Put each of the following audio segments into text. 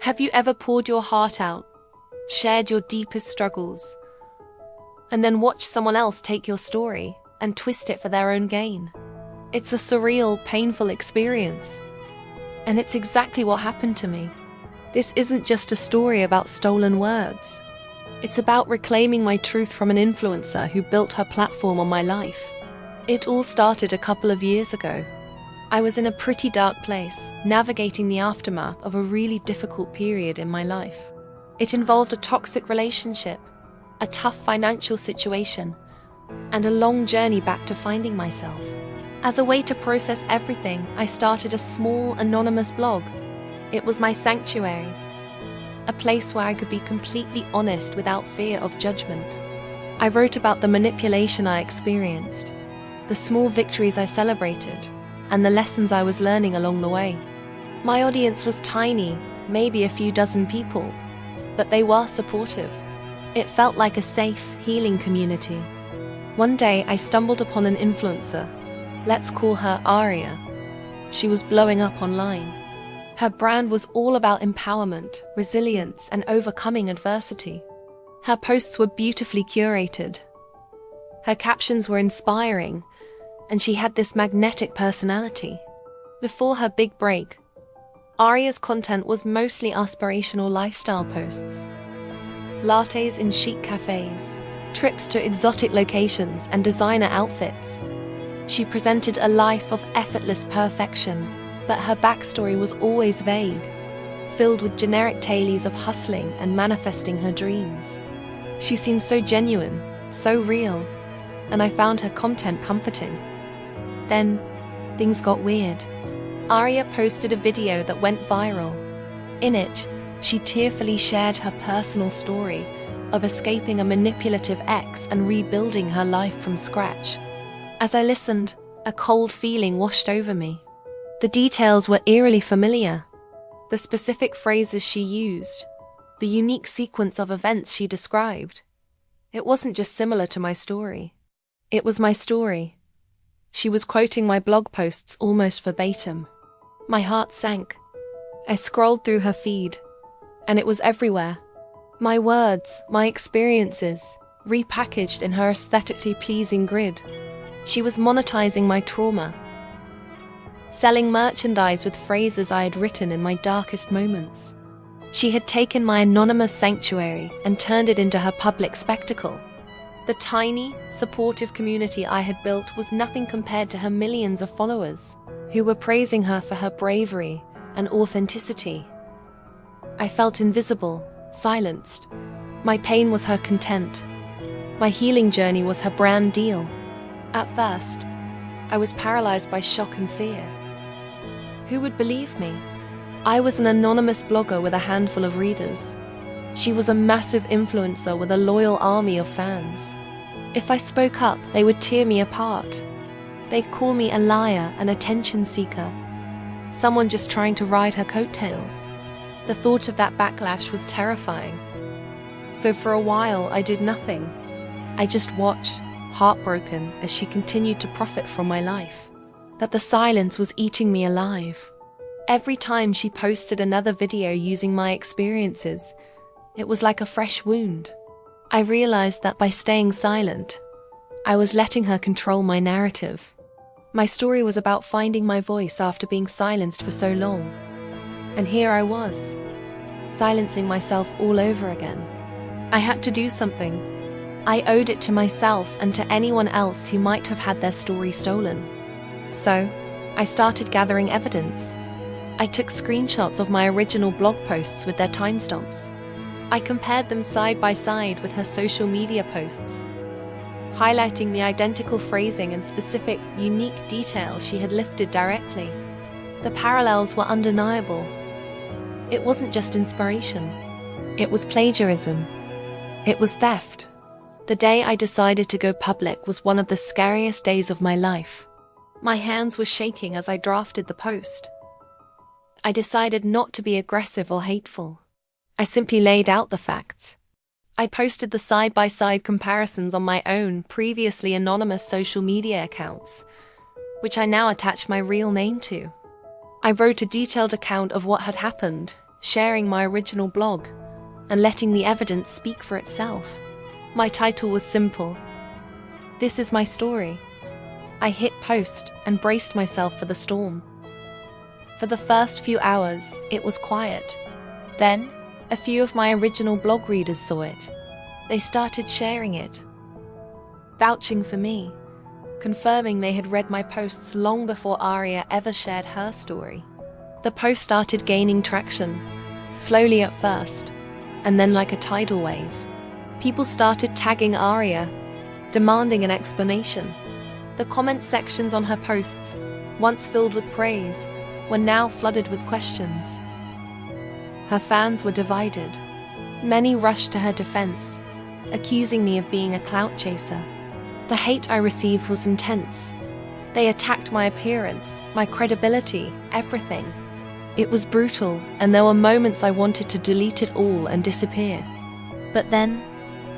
Have you ever poured your heart out, shared your deepest struggles, and then watched someone else take your story and twist it for their own gain? It's a surreal, painful experience. And it's exactly what happened to me. This isn't just a story about stolen words. It's about reclaiming my truth from an influencer who built her platform on my life. It all started a couple of years ago. I was in a pretty dark place, navigating the aftermath of a really difficult period in my life. It involved a toxic relationship, a tough financial situation, and a long journey back to finding myself. As a way to process everything, I started a small, anonymous blog. It was my sanctuary, a place where I could be completely honest without fear of judgment. I wrote about the manipulation I experienced, the small victories I celebrated, and the lessons I was learning along the way. My audience was tiny, maybe a few dozen people, but they were supportive. It felt like a safe, healing community. One day, I stumbled upon an influencer. Let's call her Aria. She was blowing up online. Her brand was all about empowerment, resilience, and overcoming adversity. Her posts were beautifully curated. Her captions were inspiring, and she had this magnetic personality. Before her big break, Aria's content was mostly aspirational lifestyle posts. Lattes in chic cafes, trips to exotic locations, and designer outfits. She presented a life of effortless perfection, but her backstory was always vague, filled with generic tales of hustling and manifesting her dreams. She seemed so genuine, so real, and I found her content comforting. Then, things got weird. Aria posted a video that went viral. In it, she tearfully shared her personal story of escaping a manipulative ex and rebuilding her life from scratch. As I listened, a cold feeling washed over me. The details were eerily familiar. The specific phrases she used, the unique sequence of events she described. It wasn't just similar to my story. It was my story. She was quoting my blog posts almost verbatim. My heart sank. I scrolled through her feed, and it was everywhere. My words, my experiences, repackaged in her aesthetically pleasing grid. She was monetizing my trauma, selling merchandise with phrases I had written in my darkest moments. She had taken my anonymous sanctuary and turned it into her public spectacle. The tiny, supportive community I had built was nothing compared to her millions of followers, who were praising her for her bravery and authenticity. I felt invisible, silenced. My pain was her content. My healing journey was her brand deal. At first, I was paralyzed by shock and fear. Who would believe me? I was an anonymous blogger with a handful of readers. She was a massive influencer with a loyal army of fans. If I spoke up, they would tear me apart. They'd call me a liar, an attention seeker, someone just trying to ride her coattails. The thought of that backlash was terrifying. So for a while, I did nothing. I just watched, heartbroken, as she continued to profit from my life. That the silence was eating me alive. Every time she posted another video using my experiences, it was like a fresh wound. I realized that by staying silent, I was letting her control my narrative. My story was about finding my voice after being silenced for so long. And here I was, silencing myself all over again. I had to do something. I owed it to myself and to anyone else who might have had their story stolen. So, I started gathering evidence. I took screenshots of my original blog posts with their timestamps. I compared them side by side with her social media posts, highlighting the identical phrasing and specific, unique details she had lifted directly. The parallels were undeniable. It wasn't just inspiration. It was plagiarism. It was theft. The day I decided to go public was one of the scariest days of my life. My hands were shaking as I drafted the post. I decided not to be aggressive or hateful. I simply laid out the facts. I posted the side-by-side comparisons on my own, previously anonymous social media accounts, which I now attach my real name to. I wrote a detailed account of what had happened, sharing my original blog, and letting the evidence speak for itself. My title was simple: This is my story. I hit post and braced myself for the storm. For the first few hours, it was quiet. Then, a few of my original blog readers saw it. They started sharing it, vouching for me, confirming they had read my posts long before Aria ever shared her story. The post started gaining traction, slowly at first, and then like a tidal wave. People started tagging Aria, demanding an explanation. The comment sections on her posts, once filled with praise, were now flooded with questions. Her fans were divided. Many rushed to her defense, accusing me of being a clout chaser. The hate I received was intense. They attacked my appearance, my credibility, everything. It was brutal, and there were moments I wanted to delete it all and disappear. But then,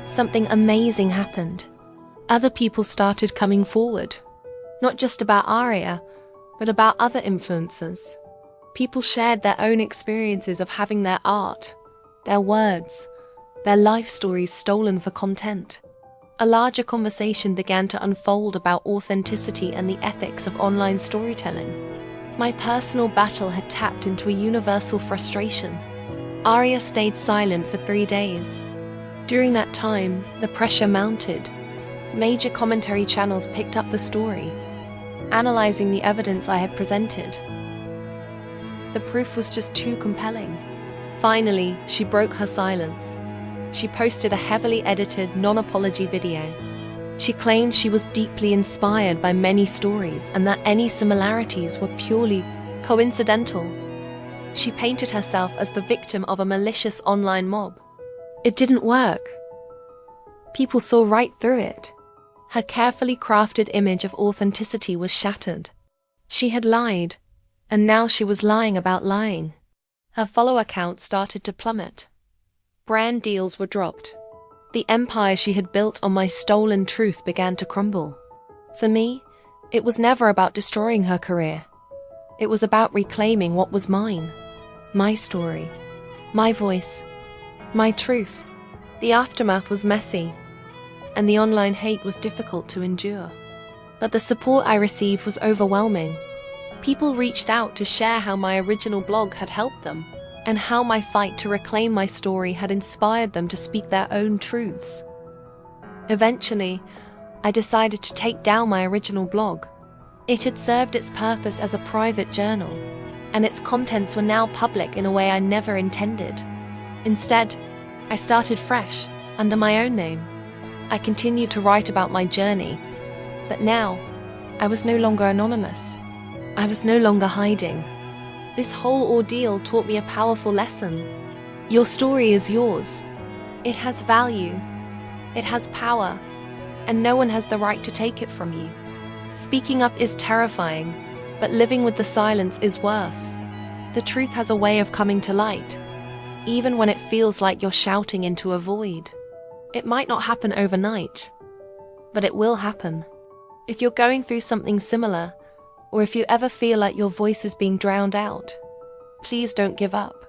something amazing happened. Other people started coming forward. Not just about Aria, but about other influencers. People shared their own experiences of having their art, their words, their life stories stolen for content. A larger conversation began to unfold about authenticity and the ethics of online storytelling. My personal battle had tapped into a universal frustration. Aria stayed silent for 3 days. During that time, the pressure mounted. Major commentary channels picked up the story, analyzing the evidence I had presented. The proof was just too compelling. Finally, she broke her silence. She posted a heavily edited, non-apology video. She claimed she was deeply inspired by many stories and that any similarities were purely coincidental. She painted herself as the victim of a malicious online mob. It didn't work. People saw right through it. Her carefully crafted image of authenticity was shattered. She had lied, and now she was lying about lying. Her follower count started to plummet. Brand deals were dropped. The empire she had built on my stolen truth began to crumble. For me, it was never about destroying her career. It was about reclaiming what was mine. My story, my voice, my truth. The aftermath was messy, and the online hate was difficult to endure. But the support I received was overwhelming. People reached out to share how my original blog had helped them, and how my fight to reclaim my story had inspired them to speak their own truths. Eventually, I decided to take down my original blog. It had served its purpose as a private journal, and its contents were now public in a way I never intended. Instead, I started fresh, under my own name. I continued to write about my journey, but now, I was no longer anonymous. I was no longer hiding. This whole ordeal taught me a powerful lesson. Your story is yours. It has value. It has power. And no one has the right to take it from you. Speaking up is terrifying, but living with the silence is worse. The truth has a way of coming to light, even when it feels like you're shouting into a void. It might not happen overnight, but it will happen. If you're going through something similar, or if you ever feel like your voice is being drowned out, please don't give up.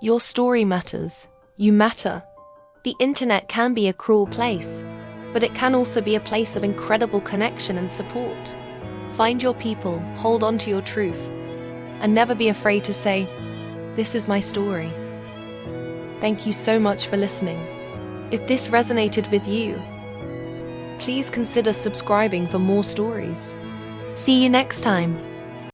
Your story matters. You matter. The internet can be a cruel place, but it can also be a place of incredible connection and support. Find your people, hold on to your truth, and never be afraid to say, "This is my story." Thank you so much for listening. If this resonated with you, please consider subscribing for more stories. See you next time.